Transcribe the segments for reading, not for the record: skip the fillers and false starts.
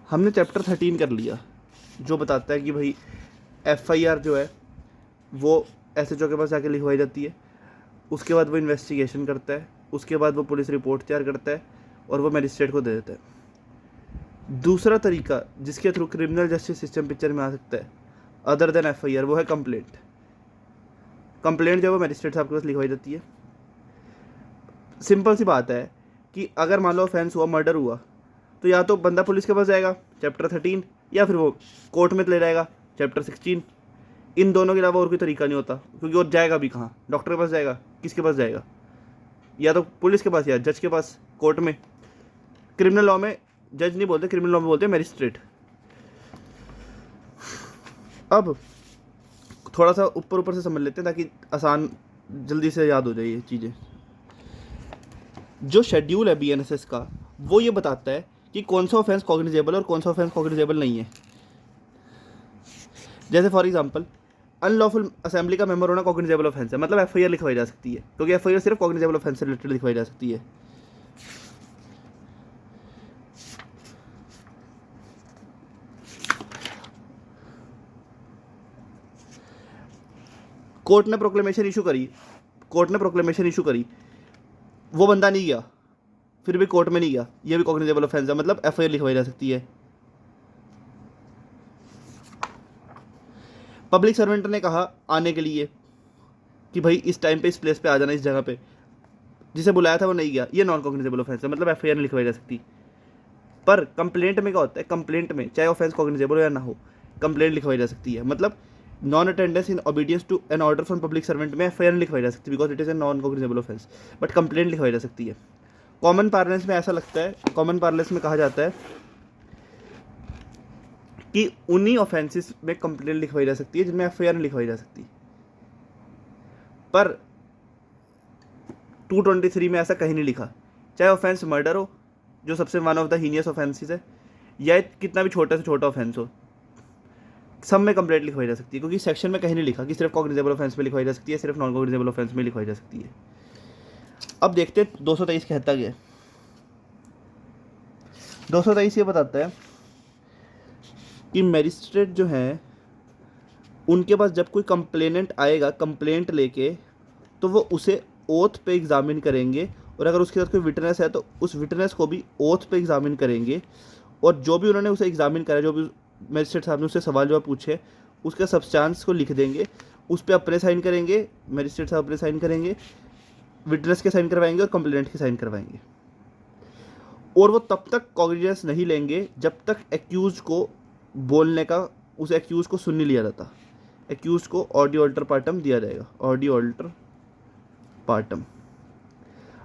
हमने चैप्टर 13 कर लिया जो बताता है कि भाई FIR जो है वो SHO के पास जाके लिखवाई जाती है, उसके बाद वो इन्वेस्टिगेशन करता है, उसके बाद वो पुलिस रिपोर्ट तैयार करता है और वो मैजिस्ट्रेट को दे देता है। दूसरा तरीका जिसके through criminal justice system picture में आ सकता है अदर देन FIR वो है कंप्लेंट। कंप्लेंट जो है वो मैजिस्ट्रेट साहब के पास लिखवाई जाती है। सिंपल सी बात है कि अगर मान लो ऑफेंस हुआ, मर्डर हुआ, तो या तो बंदा पुलिस के पास जाएगा चैप्टर 13 या फिर वो कोर्ट में ले जाएगा चैप्टर 16। इन दोनों के अलावा और कोई तरीका नहीं होता, क्योंकि और जाएगा भी कहाँ? डॉक्टर के पास जाएगा, किसके पास जाएगा? या तो पुलिस के पास या जज के पास, कोर्ट में। क्रिमिनल लॉ में जज नहीं बोलते, क्रिमिनल लॉ में बोलते हैं मैजिस्ट्रेट। अब थोड़ा सा ऊपर ऊपर से समझ लेते हैं ताकि आसान जल्दी से याद हो जाए ये चीज़ें। जो शेड्यूल है BNSS का वो ये बताता है कि कौन सा ऑफेंस कॉग्निजेबल और कौन सा ऑफेंस कॉग्निजेबल नहीं है। जैसे फॉर एग्जांपल अनलॉफुल असेंबली का मेंबर होना कॉग्निजेबल ऑफेंस है, मतलब FIR लिखवाई जा सकती है, क्योंकि FIR सिर्फ कॉग्निजेबल ऑफेंस से रिलेटेड लिखवाई जा सकती है। कोर्ट ने प्रोक्लेमेशन इशू करी, वो बंदा नहीं गया, फिर भी कोर्ट में नहीं गया, ये भी कॉग्निजेबल ऑफेंस है, मतलब FIR लिखवाई जा सकती है। पब्लिक सर्वेंट ने कहा आने के लिए कि भाई इस टाइम पे इस प्लेस पे आ जाना, इस जगह पे, जिसे बुलाया था वो नहीं गया, ये नॉन कॉग्निजेबल ऑफेंस है, मतलब FIR नहीं लिखवाई जा सकती। पर कंप्लेंट में क्या होता है? कंप्लेंट में चाहे ऑफेंस कॉग्निजेबल हो या ना हो, कंप्लेंट लिखवाई जा सकती है। मतलब non attendance in obedience to an order from public servant में FIR नहीं लिखवाई जा सकती, because it is a non cognizable offence, but complaint लिखवाई जा सकती है। कॉमन पार्लेंस में ऐसा लगता है, कॉमन पार्लेंस में कहा जाता है कि उन्हीं ऑफेंसेस में कंप्लेंट लिखवाई जा सकती है जिनमें FIR नहीं लिखवाई जा सकती। पर 223 में ऐसा कहीं नहीं लिखा, चाहे ऑफेंस मर्डर हो जो सबसे one of the heinous offences है, या कितना भी छोटा से छोटा ऑफेंस हो, सब में कंप्लेंट लिखवाई जा सकती है, क्योंकि सेक्शन में कहीं नहीं लिखा कि सिर्फ कॉग्निजेबल ऑफेंस में लिखवाई जा सकती है, सिर्फ नॉन कॉग्निजेबल ऑफेंस में लिखवाई जा सकती है। अब देखते हैं 223 कहता क्या है। 223 ये बताता है कि मैजिस्ट्रेट जो है उनके पास जब कोई कंप्लेनेंट आएगा कंप्लेंट लेके, तो वो उसे ओथ पे एग्जामिन करेंगे, और अगर उसके साथ कोई विटनेस है तो उस विटनेस को भी ओथ पे एग्जामिन करेंगे, और जो भी उन्होंने उसे एग्जामिन करा, जो भी मैजिस्ट्रेट साहब ने उससे सवाल जवाब पूछे, उसका सब्सटेंस को लिख देंगे, उस पर अपने साइन करेंगे, मैजिस्ट्रेट साहब अपने साइन करेंगे, विटनेस के साइन करवाएंगे और कंप्लेनेंट के साइन करवाएंगे। और वो तब तक कॉग्निजेंस नहीं लेंगे जब तक एक्यूज को बोलने का, उस एक्यूज को सुन नहीं लिया जाता। एक्यूज को ऑडियो अल्टर पार्टम दिया जाएगा, ऑडियो अल्टर पार्टम।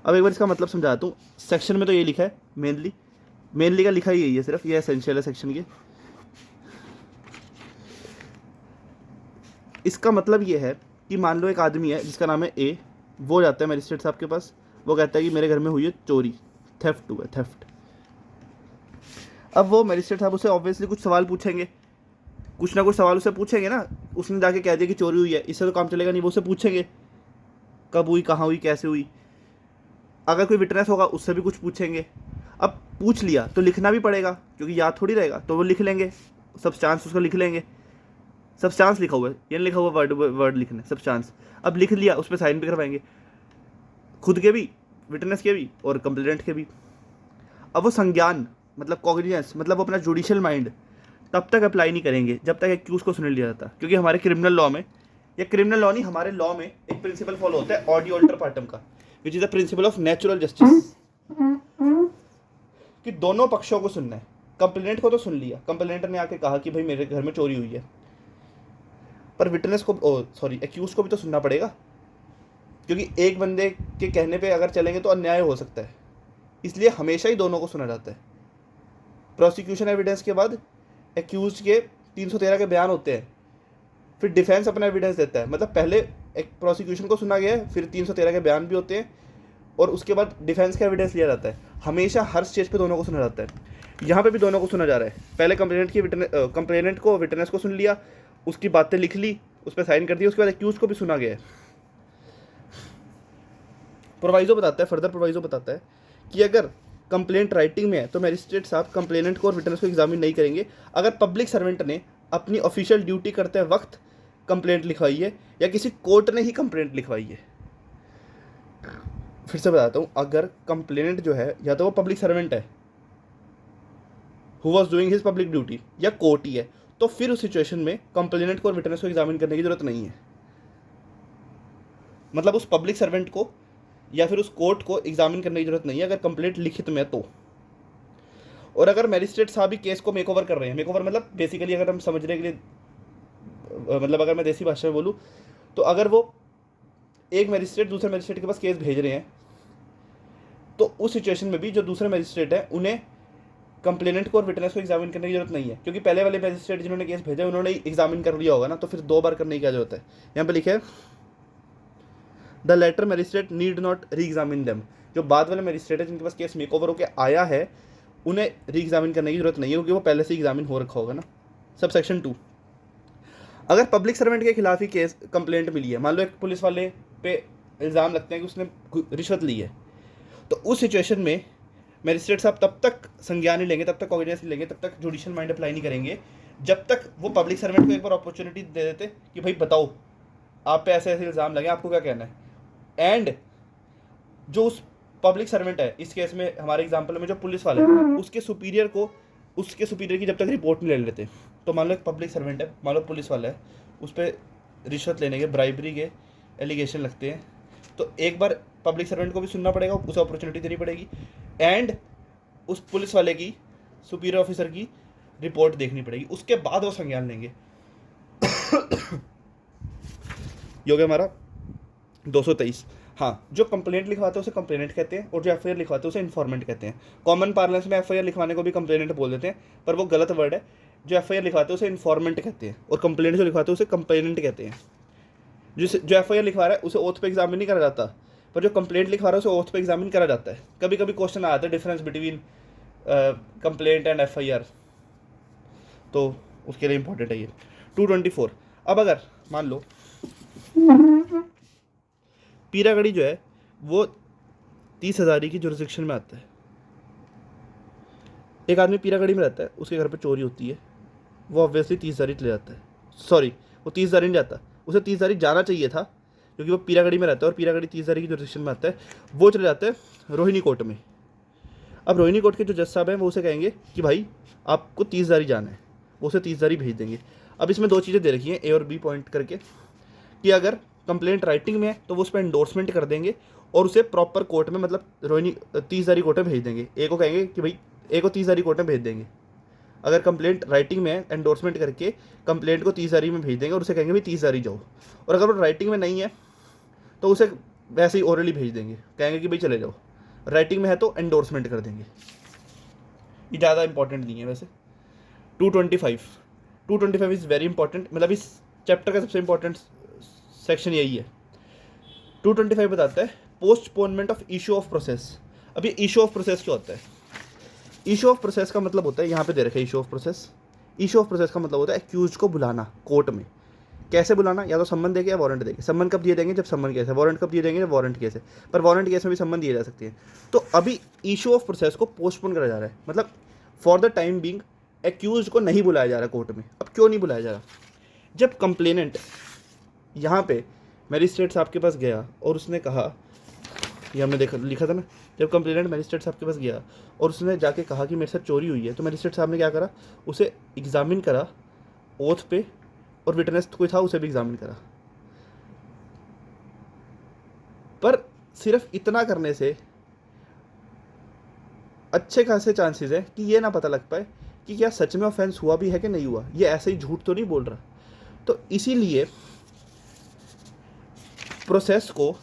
अब एक बार इसका मतलब समझाता हूँ। सेक्शन में तो ये लिखा है, मेनली का लिखा ही यही है, सिर्फ ये एसेंशियल है सेक्शन के। इसका मतलब ये है कि मान लो एक आदमी है जिसका नाम है A, वो जाता है मैजिस्ट्रेट साहब के पास, वो कहता है कि मेरे घर में हुई है चोरी, थेफ्ट हुआ, थेफ्ट। अब वो मैजिस्ट्रेट साहब उसे ऑब्वियसली कुछ सवाल पूछेंगे, कुछ ना कुछ सवाल उसे पूछेंगे ना। उसने जाके कह दिया कि चोरी हुई है, इससे तो काम चलेगा नहीं, वो उसे पूछेंगे कब हुई, कहाँ हुई, कैसे हुई। अगर कोई विटनेस होगा उससे भी कुछ पूछेंगे। अब पूछ लिया तो लिखना भी पड़ेगा, क्योंकि याद थोड़ी रहेगा, तो वो लिख लेंगे, सब्सटेंस उसको लिख लेंगे। सब्सटेंस लिखा हुआ है, ये लिखा हुआ वर्ड लिखना, सब्सटेंस। अब लिख लिया, उस पर साइन भी करवाएंगे, खुद के भी, विटनेस के भी और कंप्लेनेंट के भी। अब वो संज्ञान मतलब कॉग्निजेंस, मतलब वो अपना जुडिशियल माइंड तब तक अप्लाई नहीं करेंगे जब तक एक्यूज को सुन लिया जाता, क्योंकि हमारे क्रिमिनल लॉ में, या क्रिमिनल लॉ नहीं, हमारे लॉ में एक प्रिंसिपल फॉलो होता है ऑडियो अल्टर पार्टम का, which is the principle of natural justice, कि दोनों पक्षों को सुनना है। कंप्लेनेंट को तो सुन लिया, कंप्लेनेंट ने आके कहा कि भाई मेरे घर में चोरी हुई है, पर विटनेस को, एक्यूज को भी तो सुनना पड़ेगा, क्योंकि एक बंदे के कहने पे अगर चलेंगे तो अन्याय हो सकता है, इसलिए हमेशा ही दोनों को सुना जाता है। प्रोसिक्यूशन एविडेंस के बाद एक्यूज के 313 के बयान होते हैं, फिर डिफेंस अपना एविडेंस देता है, मतलब पहले एक प्रोसिक्यूशन को सुना गया है, फिर 313 के बयान भी होते हैं, और उसके बाद डिफेंस का एविडेंस लिया जाता है। हमेशा हर स्टेज पे दोनों को सुना जाता है। यहाँ पे भी दोनों को सुना जा रहा है। पहले कंप्लेनेंट को विटनेस को सुन लिया, उसकी बातें लिख ली, उस पर साइन कर दिया, उसके बाद एक्यूज को भी सुना गया है। प्रोवाइजो बताता है, फर्दर प्रोवाइजो बताता है कि अगर कंप्लेंट राइटिंग में है तो मैजिस्ट्रेट साहब कंप्लेनेंट को और विटनेस को एग्जामिन नहीं करेंगे अगर पब्लिक सर्वेंट ने अपनी ऑफिशियल ड्यूटी करते वक्त कंप्लेंट लिखवाई है या किसी कोर्ट ने ही कंप्लेंट लिखवाई है। फिर से बताता हूँ, अगर कंप्लेनेंट जो है या तो वो पब्लिक सर्वेंट है who was doing his public duty या कोर्ट ही है, तो फिर उस सिचुएशन में कंप्लेनेंट को और विटनेस को एग्जामिन करने की जरूरत नहीं है। मतलब उस पब्लिक सर्वेंट को या फिर उस कोर्ट को एग्जामिन करने की जरूरत नहीं है अगर कंप्लेंट लिखित में तो। और अगर मैजिस्ट्रेट साहब भी केस को मेकओवर कर रहे हैं, मेकओवर मतलब बेसिकली अगर हम समझने के लिए मतलब अगर मैं देसी भाषा में बोलूँ तो अगर वो एक मैजिस्ट्रेट दूसरे मैजिस्ट्रेट के पास केस भेज रहे हैं तो उस सिचुएशन में भी जो दूसरे मैजिस्ट्रेट है उन्हें कंप्लेनेंट को और विटनेस को एग्जामिन करने की जरूरत नहीं है, क्योंकि पहले वाले मैजिस्ट्रेट जिन्होंने केस भेजा उन्होंने एग्जामिन कर लिया होगा ना, तो फिर 2 बार करने की क्या जरूरत है। यहाँ पे लिखे है the later magistrate need not re examine them. जो बाद वाले मैजिस्ट्रेट है जिनके पास केस मेकओवर होकर आया है उन्हें री एग्जामिन करने की जरूरत नहीं है, क्योंकि वो पहले से एग्जामिन हो रखा होगा ना। सब सेक्शन 2, अगर पब्लिक सर्वेंट के खिलाफ ही केस कंप्लेंट मिली है, मान लो एक पुलिस वाले पे इल्ज़ाम लगते हैं कि उसने रिश्वत ली है, तो उस सिचुएशन में मैजिस्ट्रेट साहब तब तक संज्ञान नहीं लेंगे, तब तक कॉग्निजेंस नहीं लेंगे, तब तक जुडिशियल माइंड अप्लाई नहीं करेंगे जब तक वो पब्लिक सर्वेंट को एक बार अपॉर्चुनिटी दे देते कि भाई बताओ आप पे ऐसे ऐसे इल्ज़ाम लगे, आपको क्या कहना है। एंड जो उस पब्लिक सर्वेंट है, इस केस में हमारे एग्जाम्पल में जो पुलिस वाला है, उसके सुपीरियर की जब तक रिपोर्ट नहीं ले लेते, तो मान लो एक पब्लिक सर्वेंट है, मान लो पुलिस वाला है, उस पर रिश्वत लेने के ब्राइबरी के एलिगेशन लगते हैं, तो एक बार पब्लिक सर्वेंट को भी सुनना पड़ेगा, उसे अपॉर्चुनिटी देनी पड़ेगी एंड उस पुलिस वाले की सुपीरियर ऑफिसर की रिपोर्ट देखनी पड़ेगी, उसके बाद वो संज्ञान लेंगे। ये हो गया हमारा 223। हाँ, जो कंप्लेंट लिखवाते हैं उसे कंप्लेनेंट कहते हैं और जो एफआईआर लिखवाते हैं उसे इन्फॉर्मेंट कहते हैं। कॉमन पार्लेंस में एफआईआर लिखवाने को भी कंप्लेनेंट बोल देते हैं, पर वो गलत वर्ड है। जो एफआईआर लिखवाते हैं उसे इन्फॉर्मेंट कहते हैं और कंप्लेंट जो लिखवाते हैं उसे कंप्लेनेंट कहते हैं। जो एफआईआर लिखवा रहा है उसे ओथ पे एग्जामिन नहीं करा जाता, पर जो कंप्लेंट लिखवा रहा है उसे ओथ पे एग्जामिन करा जाता है। कभी कभी क्वेश्चन आता है difference between complaint and FIR, तो उसके लिए इंपॉर्टेंट है ये। 224, अब अगर मान लो पीरागढ़ी जो है वो 30,000 की जुरिस्डिक्शन में आता है। एक आदमी पीरागढ़ी में रहता है, उसके घर पे चोरी होती है, वो ऑब्वियसली 30,000 ले जाता है। सॉरी, वो 30,000 नहीं जाता, उसे 30,000 जाना चाहिए था, क्योंकि वो पीरागढ़ी में रहता है और पीरागढ़ी 30,000 की जुरिस्डिक्शन में आता है। वो चले जाते हैं रोहिणी कोर्ट में। अब रोहिणी कोर्ट के जो जज साहब हैं वो उसे कहेंगे कि भाई आपको 30,000 जाना है, वो उसे 30,000 भेज देंगे। अब इसमें 2 चीज़ें दे रखी हैं, ए और बी पॉइंट करके, कि अगर कंप्लेंट राइटिंग में है तो वो उस पर एंडोर्समेंट कर देंगे और उसे प्रॉपर कोर्ट में, मतलब रोहिणी 30,000 कोर्ट में भेज देंगे। ए को कहेंगे कि भाई ए को 30,000 कोर्ट में भेज देंगे। अगर कंप्लेंट राइटिंग में है, एंडोर्समेंट करके कंप्लेंट को 30,000 में भेज देंगे और उसे कहेंगे भाई 30,000 जाओ। और अगर वो राइटिंग में नहीं है तो उसे वैसे ही ओरली भेज देंगे, कहेंगे कि भाई चले जाओ। राइटिंग में है तो एंडोर्समेंट कर देंगे। ये ज़्यादा इंपॉर्टेंट नहीं है वैसे। 225 इज़ वेरी इंपॉर्टेंट, मतलब इस चैप्टर का सबसे इंपॉर्टेंट सेक्शन यही है। 225 बताता है postponement of issue of process. अब ये इशू ऑफ प्रोसेस क्या होता है? इशू ऑफ प्रोसेस का मतलब होता है, यहाँ पे दे रखा है issue of process. Issue of process का मतलब होता है एक्यूज को बुलाना कोर्ट में। कैसे बुलाना? या तो सम्मन देके या वारंट देके। सम्मन कब दिए देंगे? जब सम्मन केस है। वारंट कब दिए देंगे? जब वारंट केस है। पर वारंट केस में भी सम्मन दिए जा सकते हैं। तो अभी इशू ऑफ प्रोसेस को पोस्टपोन करा जा रहा है, मतलब for the time being accused को नहीं बुलाया जा रहा कोर्ट में। अब क्यों नहीं बुलाया जा रहा? जब कंप्लेनेंट यहाँ पे मैजिस्ट्रेट साहब के पास गया और उसने कहा, ये हमने लिखा था ना, जब कंप्लेनेंट मैजिस्ट्रेट साहब के पास गया और उसने जाके कहा कि मेरे साथ चोरी हुई है, तो मैजिस्ट्रेट साहब ने क्या करा? उसे एग्जामिन करा ओथ पे, और विटनेस कोई था उसे भी एग्जामिन करा। पर सिर्फ इतना करने से अच्छे खासे चांसेस है कि ये ना पता लग पाए कि क्या सच में ऑफेंस हुआ भी है कि नहीं हुआ, ये ऐसे ही झूठ तो नहीं बोल रहा। तो इसीलिए प्रोसेस को,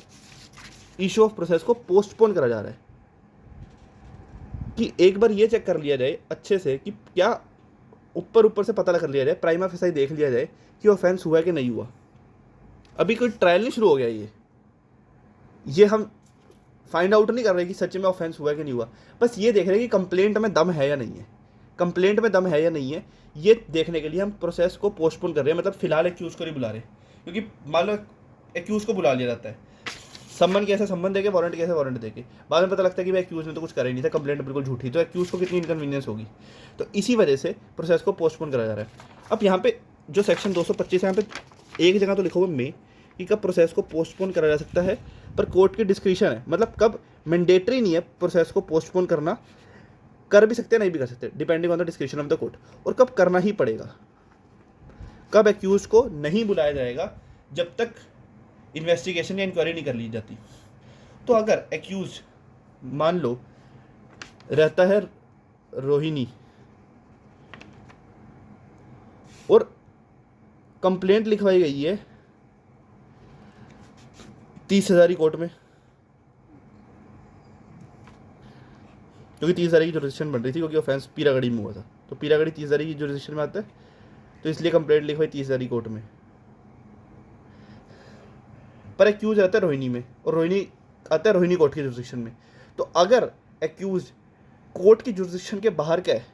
इशू ऑफ प्रोसेस को पोस्टपोन करा जा रहा है कि एक बार ये चेक कर लिया जाए अच्छे से कि क्या ऊपर से पता कर लिया जाए, प्राइमा फेसाई देख लिया जाए कि ऑफेंस हुआ कि नहीं हुआ। अभी कोई ट्रायल नहीं शुरू हो गया, ये हम फाइंड आउट नहीं कर रहे कि सच में ऑफेंस हुआ कि नहीं हुआ, बस ये देख रहे हैं कि कंप्लेंट में दम है या नहीं है। कंप्लेंट में दम है या नहीं है ये देखने के लिए हम प्रोसेस को पोस्टपोन कर रहे हैं, मतलब फिलहाल एक्यूज को नहीं बुला रहे। क्योंकि मान लो एक्यूज को बुला लिया जाता है, सम्मन कैसे सम्मन देके, वारंट कैसे वारंट देके। बाद में पता लगता है कि भाई एक्यूज ने तो कुछ करा ही नहीं था, कंप्लेंट बिल्कुल झूठी, तो एक्यूज को कितनी इनकन्वीनियंस होगी। तो इसी वजह से प्रोसेस को पोस्टपोन करा जा रहा है। अब यहाँ पे जो सेक्शन 225 है, यहाँ पे एक जगह तो लिखा हुआ मे कि कब प्रोसेस को पोस्टपोन करा जा सकता है, पर कोर्ट की डिस्क्रिशन है, मतलब कब मैंडेटरी नहीं है प्रोसेस को पोस्टपोन करना, कर भी सकते हैं नहीं भी कर सकते, depending on the discretion of the court. और कब करना ही पड़ेगा, कब एक्यूज को नहीं बुलाया जाएगा जब तक इन्वेस्टिगेशन या इंक्वायरी नहीं कर ली जाती। तो अगर एक्यूज मान लो रहता है रोहिणी और कंप्लेंट लिखवाई गई है 30,000 कोर्ट में, क्योंकि 30,000 की जुरिडिक्शन बन रही थी, क्योंकि ऑफेंस पीरागढ़ी में हुआ था, तो पीरागढ़ी 30,000 की जुरिडिक्शन में आता है, तो इसलिए कंप्लेंट लिखवाई 30,000 कोर्ट में। पर एक्यूज रहता है रोहिणी में, और रोहिणी आता है रोहिणी कोर्ट की जुरिडिक्शन में। तो अगर एक्यूज कोर्ट की जुरिडिक्शन के बाहर का है,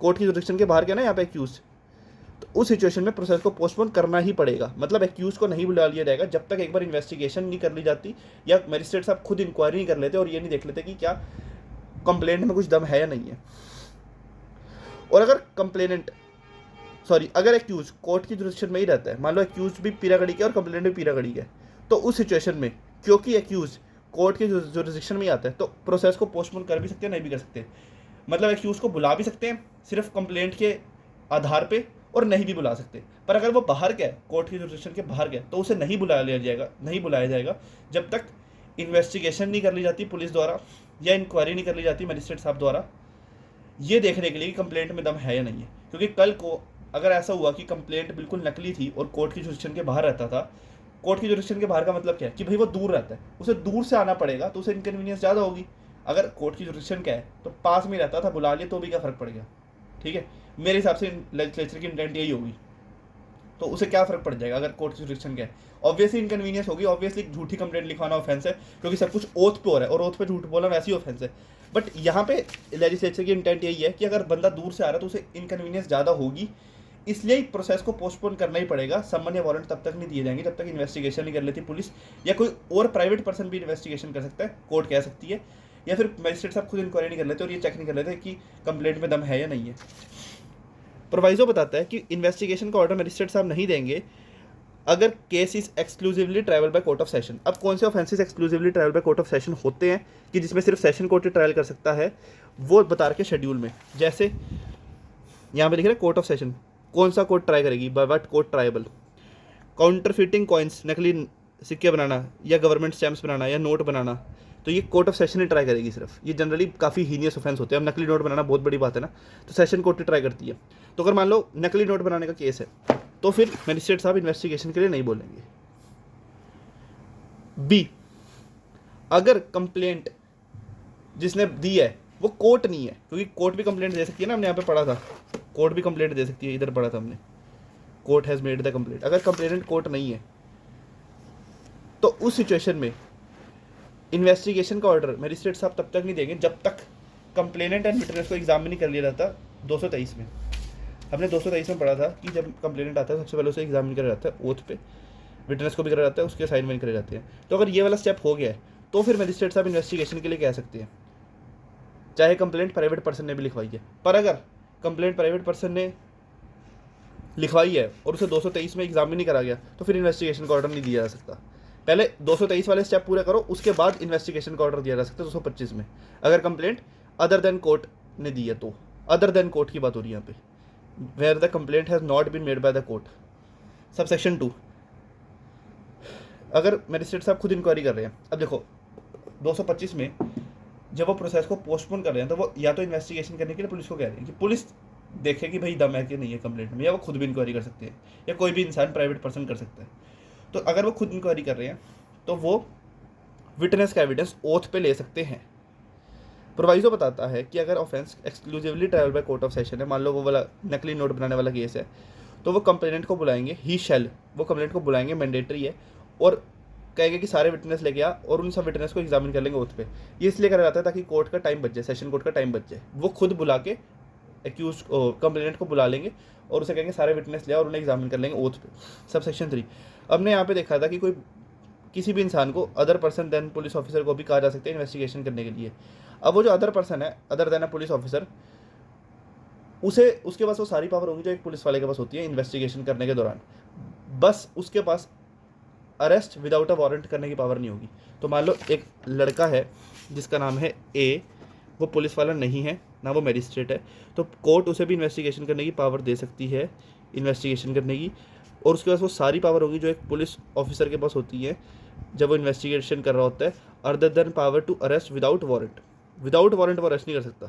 कोर्ट की जुरिडिक्शन के बाहर क्या ना यहाँ पे एक्यूज, तो उस सिचुएशन में प्रोसेस को पोस्टपोन करना ही पड़ेगा। मतलब एक्यूज को नहीं बुला लिया जाएगा जब तक एक बार इन्वेस्टिगेशन नहीं कर ली जाती, या मजिस्ट्रेट साहब खुद इंक्वायरी नहीं कर लेते और ये नहीं देख लेते कि क्या कंप्लेंट में कुछ दम है या नहीं है। और अगर एक्यूज कोर्ट की जुरिडिक्शन में ही रहता है, मान लो एक्यूज भी पीरागढ़ी के और कंप्लेंट भी पीरागढ़ी के, तो उस सिचुएशन में क्योंकि एक्यूज कोर्ट की जुरिडिक्शन में ही आता है, तो प्रोसेस को पोस्टपोन कर भी सकते हैं नहीं भी कर सकते। मतलब एक्यूज को बुला भी सकते हैं सिर्फ कंप्लेंट के आधार पे, और नहीं भी बुला सकते। पर अगर वो बाहर गया, कोर्ट की जुरिडिक्शन के बाहर गया, तो उसे नहीं बुलाया जाएगा जब तक इन्वेस्टिगेशन नहीं कर ली जाती पुलिस द्वारा, या इंक्वायरी नहीं कर ली जाती मजिस्ट्रेट साहब द्वारा, ये देखने के लिए कि कंप्लेंट में दम है या नहीं है। क्योंकि कल को अगर ऐसा हुआ कि कंप्लेंट बिल्कुल नकली थी और कोर्ट की जुरिडिक्शन के बाहर रहता था, कोर्ट की जुरिडिक्शन के बाहर का मतलब क्या है कि भाई वो दूर रहता है, उसे दूर से आना पड़ेगा, तो उसे इनकन्वीनियंस ज़्यादा होगी। अगर कोर्ट की जुरिडिक्शन क्या है तो पास में रहता था, बुला लिया तो भी क्या फ़र्क पड़ गया। ठीक है, मेरे हिसाब से लेजिस्लेचर की इंटेंट यही होगी, तो उसे क्या फ़र्क पड़ जाएगा अगर कोर्ट की जुरिडिक्शन क्या है। ऑब्वियसली इनकन्वीनियंस होगी, ऑब्वियसली झूठी कंप्लेंट लिखवाना ऑफेंस है, क्योंकि सब कुछ ओथ पे हो रहा है और ओथ पे झूठ बोलना वैसे ही ऑफेंस है। बट यहाँ पे लेजिस्लेचर की इंटेंट यही है कि अगर बंदा दूर से आ रहा है तो उसे इनकन्वीनियंस ज़्यादा होगी, इसलिए प्रोसेस को पोस्टपोन करना ही पड़ेगा। सम्मन या वारंट तब तक नहीं दिए जाएंगे जब तक इन्वेस्टिगेशन नहीं कर लेती पुलिस, या कोई और प्राइवेट पर्सन भी इन्वेस्टिगेशन कर सकता है, कोर्ट कह सकती है, या फिर मजिस्ट्रेट साहब खुद इंक्वायरी नहीं कर लेते और ये चेक नहीं कर लेते कि कंप्लेंट में दम है या नहीं है। प्रोवाइजो बताता है कि इन्वेस्टिगेशन का ऑर्डर मजिस्ट्रेट साहब नहीं देंगे अगर case is exclusively trial by court of session. अब कौन से offences exclusively trial by court of session होते हैं कि जिसमें सिर्फ सेशन कोर्ट ही ट्रायल कर सकता है, वो बता रखे शेड्यूल में। जैसे यहाँ पे लिख रहे हैं कोर्ट ऑफ सेशन, कौन सा कोर्ट ट्राई करेगी, by what court triable. Counterfeiting coins, नकली सिक्के बनाना या गवर्नमेंट स्टैम्प्स बनाना या नोट बनाना, तो ये court of session he try करेगी सिर्फ। ये जनरली काफ़ी हीनियस ऑफेंस होते हैं। अब नकली नोट बनाना बहुत बड़ी बात है ना, तो सेशन कोर्ट ही ट्राई करती है। तो अगर मान लो नकली नोट बनाने का केस है, तो फिर मजिस्ट्रेट साहब इन्वेस्टिगेशन के लिए नहीं बोलेंगे। बी, अगर कंप्लेंट जिसने दी है वो कोर्ट नहीं है, क्योंकि कोर्ट भी कंप्लेंट दे सकती है ना, हमने यहाँ पे पढ़ा था, कोर्ट भी कंप्लेंट दे सकती है, इधर पढ़ा था हमने, court has made the complaint. अगर कंप्लेनेंट कोर्ट नहीं है तो उस सिचुएशन में इन्वेस्टिगेशन का ऑर्डर मजिस्ट्रेट साहब तब तक नहीं देंगे जब तक कंप्लेनेंट एंड विटनेस को एग्जाम में नहीं कर लिया जाता। 223 में हमने 223 में पढ़ा था कि जब कंप्लेनेंट आता है सबसे पहले उसे एग्जामिन करा जाता है ओथ पे, विटनेस को भी करा जाता है, उसके असाइनमेंट करे जाते हैं। तो अगर ये वाला स्टेप हो गया है तो फिर मजिस्ट्रेट साहब इन्वेस्टिगेशन के लिए कह सकते हैं, चाहे कंप्लेंट प्राइवेट पर्सन ने भी लिखवाई है। पर अगर कंप्लेंट प्राइवेट पर्सन ने लिखवाई है और उसे 223 में एग्जाम में नहीं करा गया, तो फिर इन्वेस्टिगेशन का ऑर्डर नहीं दिया जा सकता। पहले 223 वाले स्टेप पूरे करो, उसके बाद इन्वेस्टिगेशन का ऑर्डर दिया जा सकता है 225 में, अगर कंप्लेंट अदर देन कोर्ट ने दी है तो। अदर देन कोर्ट की बात हो रही है यहाँ पे, where the complaint has not been made by the court. Subsection 2, अगर मजिस्ट्रेट साहब खुद इंक्वायरी कर रहे हैं। अब देखो 225 में जब वो प्रोसेस को पोस्टपोन कर रहे हैं तो वो या तो इन्वेस्टिगेशन करने के लिए पुलिस को कह रहे हैं कि पुलिस देखे कि भाई दम है कि नहीं है कंप्लेंट में, या वो खुद भी इंक्वायरी कर सकते हैं, या कोई भी इंसान प्राइवेट पर्सन कर सकता है। तो अगर वो खुद इंक्वायरी कर रहे हैं तो वो विटनेस का एविडेंस ओथ पे ले सकते हैं। प्रोवाइजो बताता है कि अगर offence exclusively trial by court of session है, मान लो वो वाला नकली नोट बनाने वाला केस है, तो वो कंप्लेनेंट को बुलाएंगे, ही शैल, वो कंप्लेनेंट को बुलाएंगे, मैंडेटरी है, और कहेंगे कि सारे विटनेस लेके आ और उन सब विटनेस को एग्जामिन कर लेंगे ओथ पे। ये इसलिए करा जाता है ताकि कोर्ट का टाइम बच जाए, सेशन कोर्ट का टाइम बच जाए। वो खुद बुला के एक्यूज कंप्लेनेंट को बुला लेंगे और उसे कहेंगे सारे विटनेस ले और उन्हें एग्जामिन कर लेंगे ओथ पे। सब सेक्शन 3 हमने यहाँ पे देखा था कि कोई किसी भी इंसान को other person than police officer को भी कहा जा सकता है इन्वेस्टिगेशन करने के लिए। अब वो जो अदर पर्सन है अदर देन अ पुलिस ऑफिसर, उसे उसके पास वो सारी पावर होंगी जो एक पुलिस वाले के पास होती है इन्वेस्टिगेशन करने के दौरान, बस उसके पास अरेस्ट विदाउट अ वारंट करने की पावर नहीं होगी। तो मान लो एक लड़का है जिसका नाम है ए, वो पुलिस वाला नहीं है ना वो मैजिस्ट्रेट है, तो कोर्ट उसे भी इन्वेस्टिगेशन करने की पावर दे सकती है, इन्वेस्टिगेशन करने की, और उसके पास वो सारी पावर होगी जो एक पुलिस ऑफिसर के पास होती है जब वो इन्वेस्टिगेशन कर रहा होता है, other than power to arrest without warrant. Without warrant वो अरेस्ट नहीं कर सकता।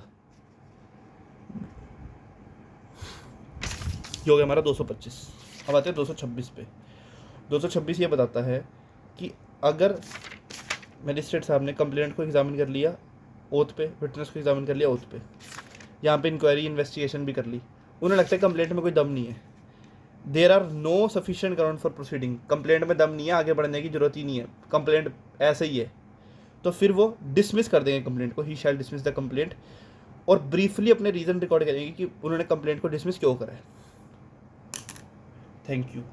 ये हो गया हमारा 225। अब आते हैं 226 पे। 226 ये बताता है कि अगर मैजिस्ट्रेट साहब ने कंप्लेंट को एग्जामिन कर लिया ओथ पे, विटनेस को एग्जामिन कर लिया ओथ पे, यहाँ पे इंक्वायरी इन्वेस्टिगेशन भी कर ली, उन्हें लगता है कंप्लेंट में कोई दम नहीं है, there are no sufficient ground for proceeding, complaint में दम नहीं है, आगे बढ़ने की जरूरत ही नहीं है, कंप्लेंट ऐसे ही है, तो फिर वो डिसमिस कर देंगे कंप्लेंट को, ही शैल डिसमिस द कंप्लेंट, और ब्रीफली अपने रीज़न रिकॉर्ड करेंगे कि उन्होंने कंप्लेंट को डिसमिस क्यों करा है। Thank you.